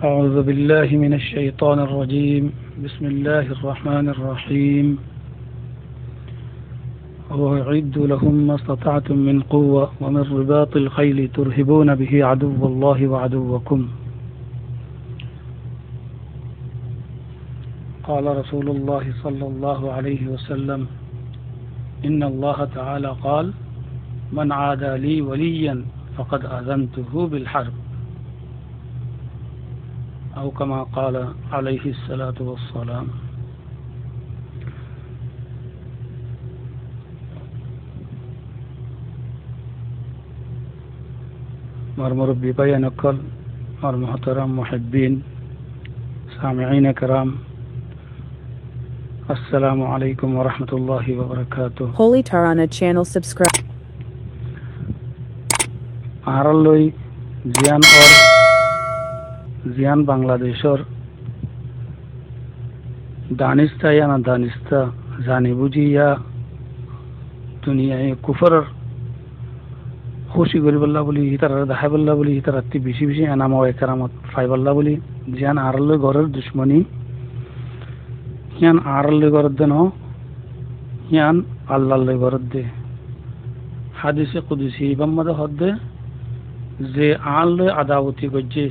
أعوذ بالله من الشيطان الرجيم بسم الله الرحمن الرحيم وأعد لهم ما استطعتم من قوة ومن رباط الخيل ترهبون به عدو الله وعدوكم قال رسول الله صلى الله عليه وسلم إن الله تعالى قال من عادى لي وليا فقد آذنته بالحرب أو كما قال عليه الصلاة والسلام مرمربي بيان كل محترم محبين سامعين كرام السلام عليكم ورحمة الله وبركاته. Holy Tarana channel subscribe. आरलोई जियान और जियान बांग्लादेशर दानिस्ता या ना दानिस्ता जाने बुझी या दुनिया कुफर खुशी गरी बल्ला बोली हितार दाहाय बल्ला बोली हितार अति बिशी बिशी एनामा एकरामत फाइ बल्ला बोली जियान आरलोई गरर दुश्मनी हियान आरलोई गरर दे न हियान अल्लाह गरर दे हादिसे कुदुसी बम्मद हद्दे जे आन लय आदावती गज्जे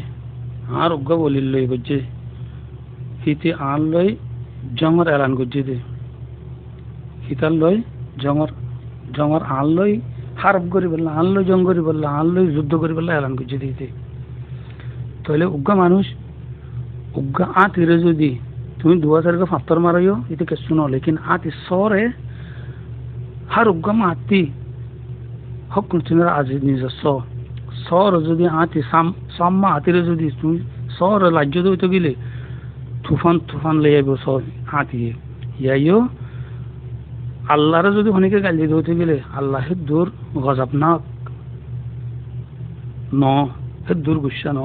आर उग्गा बोलिल लय गज्जे हिते आन लय जंगर एलान गज्जे दे हितार लय जंगर आन लय हारब करी बल्ला आन लय जंग करी बल्ला आन लय युद्ध करी बल्ला एलान गज्जे दे ताहले उग्गा मानुष उग्गा आतिरे जदि तुम 2000 का फात्तर मारायो इते किच्छु न लेकिन आति सरे हार उग्गा माती हक कुनरा आज নিজস্ব सर যদি আতি সাম্মা হাতিরে যদি তুমি সর রাজ্য দইতে গেলে তুফান লই আইব সর হাতিয়ে ইয়াইও আল্লাহরে যদি হনিকে গালি দইতে গেলে আল্লাহের দূর গজব না হে দূর গুসা ন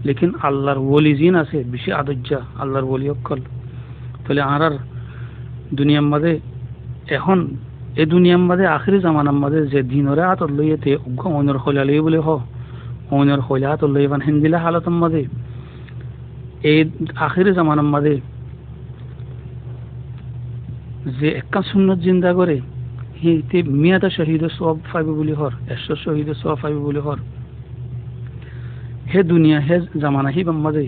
লেকিন আল্লাহর ওলি জিন আছে বেশি আদজ্জা আল্লাহর ওলি অকল তাহলে আর দুনিয়ার মধ্যে এখন এই দুনিয়ার মধ্যে আখিরি জামানার মধ্যে যে দিনরে আত লইতে উগ্র অনর খোলালে বলে হ অনর খোলাত লইবান হিন্দিলা হালাতের মধ্যে এই আখিরি জামানার মধ্যে যে একটা সুন্নত জিন্দা করে হিতে মিয়াদা শহীদ সওয়াব পাইবে বলি হর 100 শহীদ সওয়াব পাইবে বলি হর হে দুনিয়া হে জামানা হি মধ্যে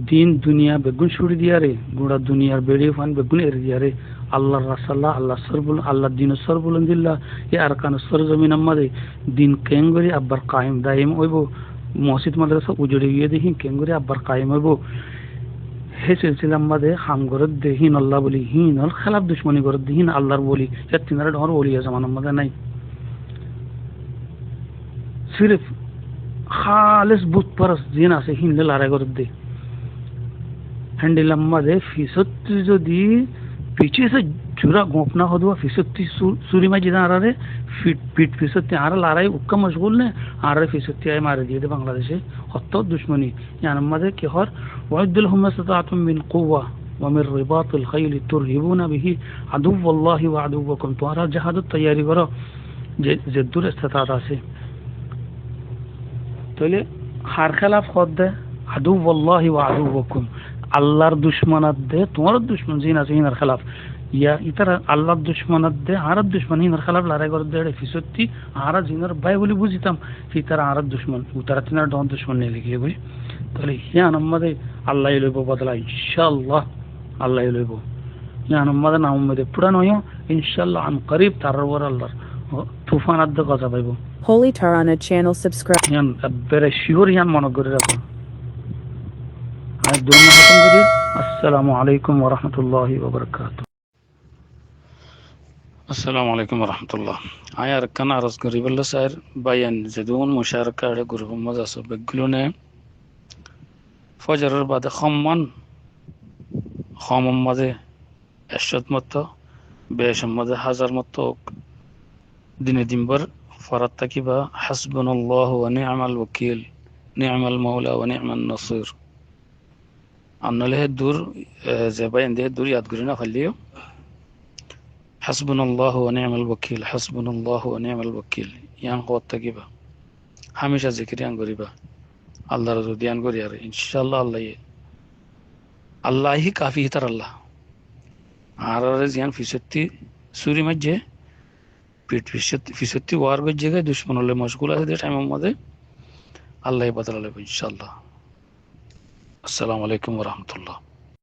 দিন দুনিয়া বেগুন ছুড়ি দিয়ারে গোড়া দুনিয়ার বেড়ে ফান বেগুন এর দিয়ারে আল্লাহর রাসাল্লাহ আল্লাহ সরবুল আল্লাহ দিন সরবুলন্দিল্লাহ এ আরকান সরজমিন আমাদের দিন কেঙ্গরি আব্বার কায়েম দাইম হইব মসজিদ মাদ্রাসা উজড়ে গিয়ে দেখি কেঙ্গরি আব্বার কায়েম হইব হে সিলসিলা আমাদের হাম গরদ দেহিন আল্লাহ বলি হিন আর খেলাফ দুশ্মনী গরদ দেহিন আল্লাহর বলি এ তিনারা ডর বলি জামান আমাদের নাই সির্ফ খালিস বুত পরস জিন আছে হিন লড়াই গরদ দে হ্যান্ডেল আমাদের ফিসত্তি যদি पीछे से चूरा गोपना हो दो फीसदी सूरी में जिदा आ रहे पीठ फीसदी आ रहा है उक्का मशगूल ने आ रहे फीसदी आए मारे दिए थे बांग्लादेश हत्तो दुश्मनी यानी मदे के हर वअद्दुल हुम मस्तताअतुम मिन कुव्वा व मिन रिबातिल खैल तुरहिबुना बिही अदुव्वल्लाहि व अदुव्वकुम तुम्हारा जहाद तैयारी करो जे दूर इस्तिताअत আছে তাহলে হার খেলাফ হদ দে আদুव्वल्लाहि व अदुव्वकुम আল্লাহর দুশমনাত দে তোমার দুশমন জিন আছে হিনার খেলাফ ইয়া ইতার আল্লাহর দুশমনাত দে আর দুশমন হিনার খেলাফ লড়াই করে দে ফিসত্তি আর জিনার ভাই বলি বুঝিতাম ফিতার আর দুশমন উতারা তিনার ডন দুশমন নিয়ে লিখে বই তাহলে হিয়ান আমাদের আল্লাহ লইব বদলা ইনশাআল্লাহ আল্লাহ লইব হিয়ান আমাদের নাম মধ্যে পুরান হইও ইনশাআল্লাহ আন করিব তারওয়ার আল্লাহর তুফানাত দে গজা পাইব Holy Tarana channel subscribe. হিয়ান বেরে শিওর হিয়ান মনে করে রাখো আসসালামু আলাইকুম ওয়া রাহমাতুল্লাহি ওয়া বারাকাতুহু আসসালামু আলাইকুম ওয়া রাহমাতুল্লাহ আয়ার কানারস গরিবুল্লাহ স্যার বায়ান জেদুন মুশারাকা এর গ্রুপ মজাস বেগুলোনে ফজরের বাদে খামম মাঝে এশত মত বেশম মাঝে হাজার মত দিনে দিনবার ফরাত তাকিবা হাসবুনাল্লাহু ওয়া নি'মাল ওয়াকিল নি'মাল মাওলা ওয়া নি'মান Nasir annale dur zebayn de dur yadgurina falliyo hasbunallahu wa ni'mal wakeel hasbunallahu wa ni'mal wakeel yan qot tagiba hamisha zikriyan goriba আল্লাহর ধ্যান করি আর ইনশাআল্লাহ আল্লাহি কাফি তার আল্লাহ আর জিয়ান ফিসত্তি সুরি মাঝে ফিসত্তি ওয়ার জায়গায় দুশ্মন হলে মশগুল আছে টাইমের মধ্যে আল্লাহ বদলালে ইনশাআল্লাহ। আসসালামু আলাইকুম ওয়া রাহমাতুল্লাহ।